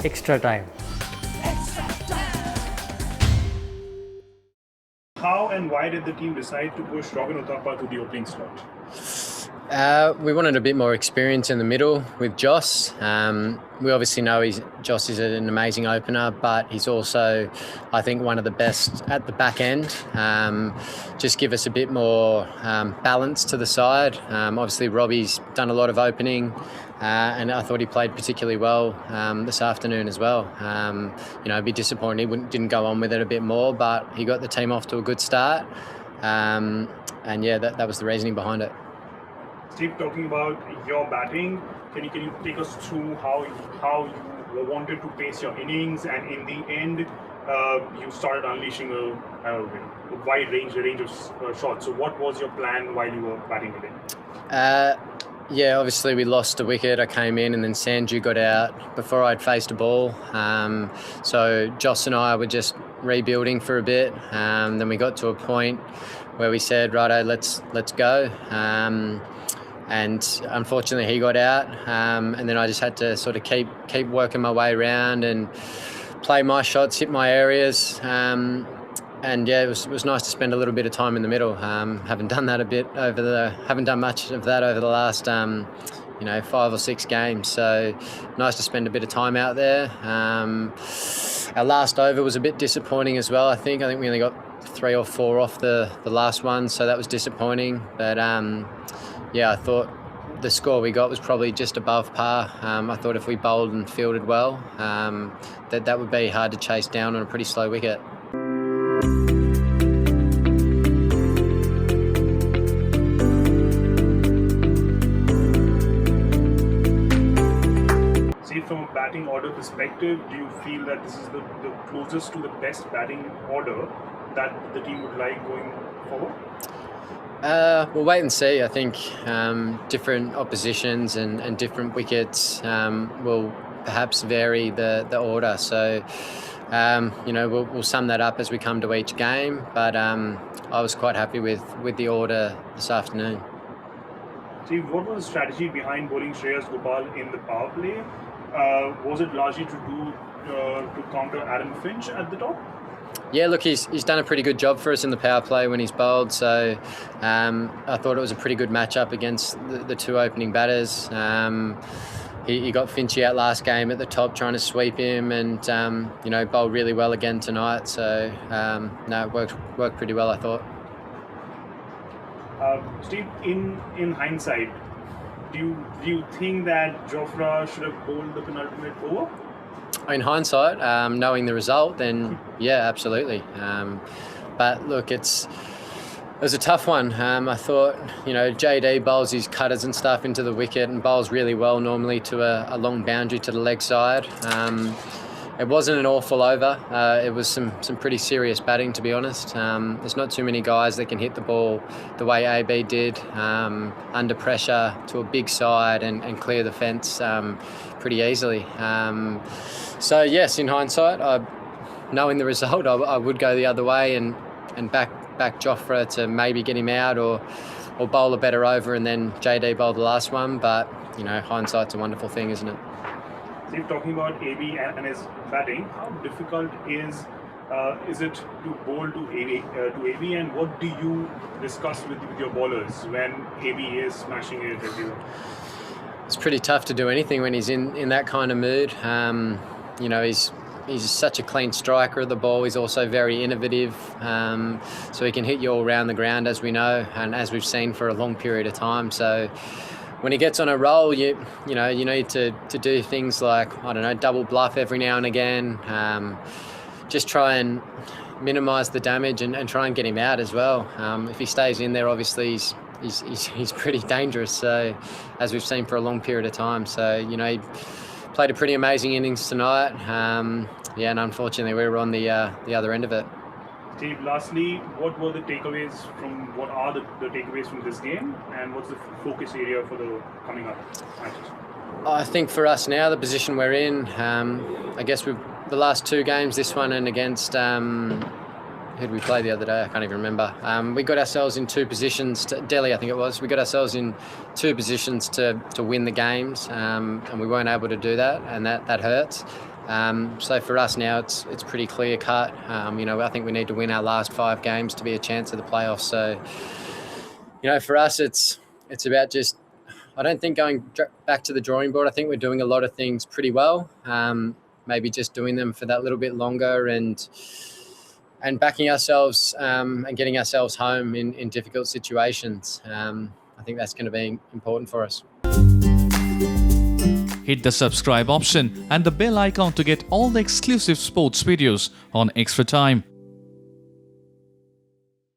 extra time. How and why did the team decide to push Robin Uthappa to the opening slot? We wanted a bit more experience in the middle with Joss. We obviously know Joss is an amazing opener, but he's also, I think, one of the best at the back end. Just give us a bit more balance to the side. Obviously, Robbie's done a lot of opening, and I thought he played particularly well this afternoon as well. It'd be disappointing he didn't go on with it a bit more, but he got the team off to a good start. And yeah, that was the reasoning behind it. Steve, talking about your batting, can you take us through how you wanted to pace your innings, and in the end, you started unleashing a wide range of shots. So, what was your plan while you were batting today? Yeah, obviously we lost a wicket. I came in and then Sanju got out before I'd faced a ball. So Joss and I were just rebuilding for a bit. Then we got to a point where we said, righto, let's go. And unfortunately he got out, and then I just had to sort of keep working my way around and play my shots, hit my areas, and yeah, it was nice to spend a little bit of time in the middle. Haven't done much of that over the last 5 or 6 games, so nice to spend a bit of time out there. Our last over was a bit disappointing as well. I think we only got 3 or 4 off the last one, so that was disappointing, but yeah, I thought the score we got was probably just above par. I thought if we bowled and fielded well, that would be hard to chase down on a pretty slow wicket. See, from a batting order perspective, do you feel that this is the closest to the best batting order that the team would like going forward? We'll wait and see. I think different oppositions and different wickets will perhaps vary the order. So, we'll sum that up as we come to each game. But I was quite happy with the order this afternoon. Steve, what was the strategy behind bowling Shreyas Gopal in the power play? Was it largely to counter Adam Finch at the top? Yeah, look, he's done a pretty good job for us in the power play when he's bowled. So I thought it was a pretty good matchup against the 2 opening batters. He got Finchy out last game at the top trying to sweep him, and bowled really well again tonight. So it worked pretty well, I thought. Steve, in hindsight, do you think that Jofra should have bowled the penultimate over? In hindsight, knowing the result, then yeah, absolutely. But look, it was a tough one. I thought, JD bowls his cutters and stuff into the wicket and bowls really well normally to a long boundary to the leg side. It wasn't an awful over. It was some pretty serious batting, to be honest. There's not too many guys that can hit the ball the way AB did, under pressure to a big side and clear the fence pretty easily. So yes, in hindsight, knowing the result, I would go the other way and back Jofra to maybe get him out or bowl a better over and then JD bowl the last one. But hindsight's a wonderful thing, isn't it? Steve, talking about AB and his batting, how difficult is it to bowl to AB, and what do you discuss with your bowlers when AB is smashing it at you? It's pretty tough to do anything when he's in that kind of mood. He's such a clean striker of the ball. He's also very innovative, so he can hit you all around the ground, as we know, and as we've seen for a long period of time. So when he gets on a roll, you need to do things like, double bluff every now and again. Just try and minimise the damage and try and get him out as well. If he stays in there, obviously he's pretty dangerous. So, as we've seen for a long period of time. So he played a pretty amazing innings tonight. And unfortunately we were on the other end of it. Steve, lastly, what are the takeaways from this game, and what's the focus area for the coming up matches? I think for us now, the position we're in, I guess the last 2 games, this one and against who did we play the other day? I can't even remember. We got ourselves in 2 positions, Delhi I think it was, we got ourselves in 2 positions to win the games, and we weren't able to do that, and that hurts. So for us now, it's pretty clear cut. I think we need to win our last 5 games to be a chance of the playoffs. So, for us, it's about just, I don't think going back to the drawing board. I think we're doing a lot of things pretty well. Maybe just doing them for that little bit longer and backing ourselves and getting ourselves home in difficult situations. I think that's going to be important for us. Hit the subscribe option and the bell icon to get all the exclusive sports videos on Extra Time.